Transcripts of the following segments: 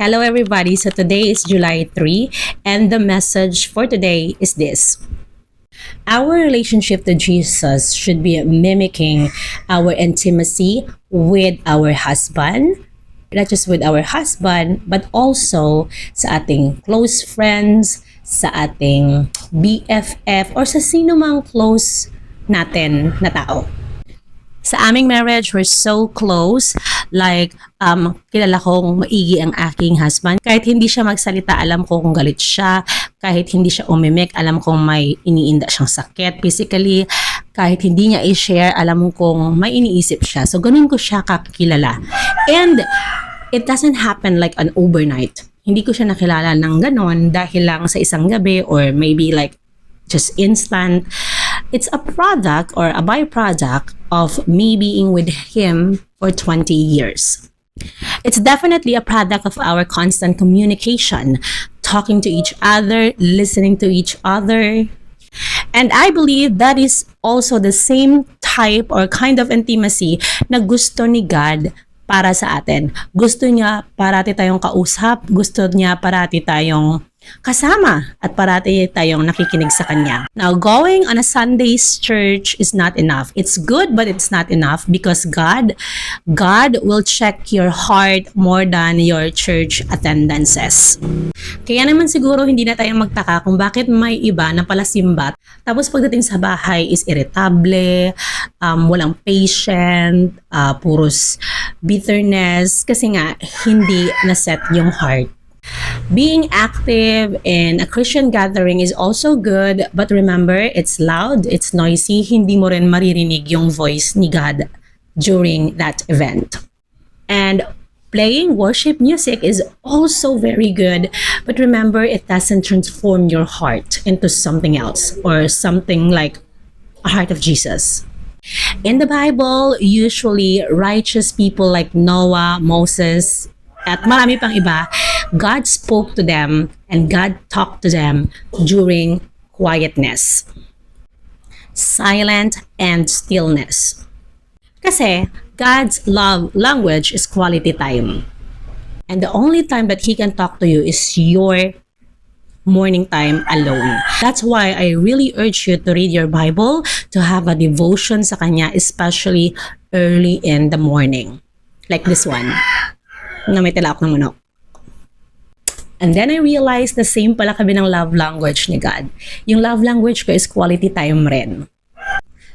Hello everybody, so today is July 3 and the message for today is this. Our relationship to Jesus should be mimicking our intimacy with our husband, not just with our husband, but also sa ating close friends, sa ating BFF, or sa sino mang close natin na tao. Sa aming marriage, we're so close. Like, kilala kong maigi ang aking husband. Kahit hindi siya magsalita, alam ko kung galit siya. Kahit hindi siya umimik, alam kong may iniinda siyang sakit physically. Kahit hindi niya i-share, alam kong may iniisip siya. So, ganun ko siya kakilala. And it doesn't happen like an overnight. Hindi ko siya nakilala ng ganon dahil lang sa isang gabi or maybe like just instant. It's a product or a byproduct of me being with him for 20 years. It's definitely a product of our constant communication, talking to each other, listening to each other. And I believe that is also the same type or kind of intimacy na gusto ni God para sa atin. Gusto niya parati tayong kausap, gusto niya parati tayong kasama at parati tayong nakikinig sa Kanya. Now, going on a Sunday's church is not enough. It's good, but it's not enough because God will check your heart more than your church attendances. Kaya naman siguro hindi na tayo magtaka kung bakit may iba na palasimbat tapos pagdating sa bahay is irritable, walang patient, puros bitterness kasi nga hindi na-set yung heart. Being active in a Christian gathering is also good, but remember, it's loud, it's noisy, hindi mo rin maririnig yung voice ni God during that event. And playing worship music is also very good, but remember, it doesn't transform your heart into something else or something like a heart of Jesus. In the Bible, usually righteous people like Noah, Moses, at marami pang iba, God spoke to them and God talked to them during quietness, silent and stillness. Kasi God's love language is quality time. And the only time that He can talk to you is your morning time alone. That's why I really urge you to read your Bible, to have a devotion sa Kanya, especially early in the morning. Like this one, na may tila ako ng manok. And then I realized the same pala kami ng love language ni God. Yung love language ko is quality time rin.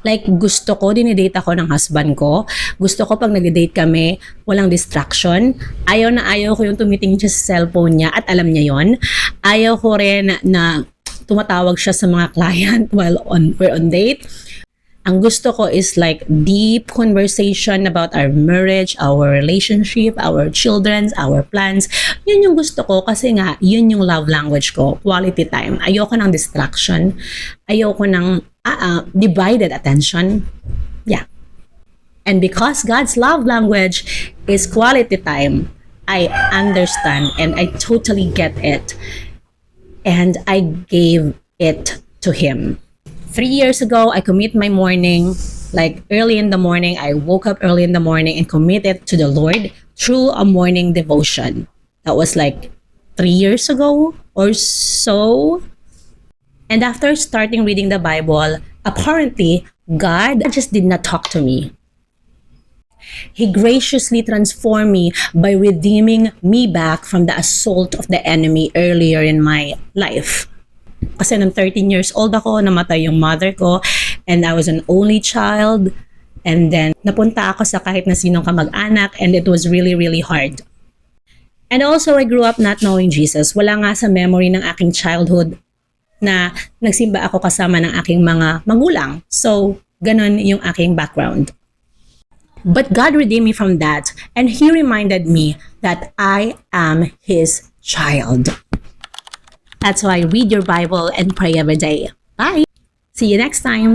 Like, gusto ko, dinidate ako ng husband ko. Gusto ko pag nag-date kami, walang distraction. Ayaw na ayaw ko yung tumitingin siya sa cellphone niya at alam niya yon. Ayaw ko rin na tumatawag siya sa mga client while we're on date. Ang gusto ko is like deep conversation about our marriage, our relationship, our children, our plans. Yun yung gusto ko kasi nga, yun yung love language ko, quality time. Ayoko ng distraction. Ayoko ng divided attention. Yeah. And because God's love language is quality time, I understand and I totally get it. And I gave it to Him. 3 years ago, I commit my morning, like early in the morning, I woke up early in the morning and committed to the Lord through a morning devotion. That was like 3 years ago or so. And after starting reading the Bible, apparently, God just did not talk to me. He graciously transformed me by redeeming me back from the assault of the enemy earlier in my life. Kasi nung 13 years old ako, namatay yung mother ko and I was an only child. And then, napunta ako sa kahit na sinong kamag-anak and it was really, really hard. And also, I grew up not knowing Jesus. Wala nga sa memory ng aking childhood na nagsimba ako kasama ng aking mga magulang. So, ganun yung aking background. But God redeemed me from that and He reminded me that I am His child. That's why read your Bible and pray every day. Bye! See you next time!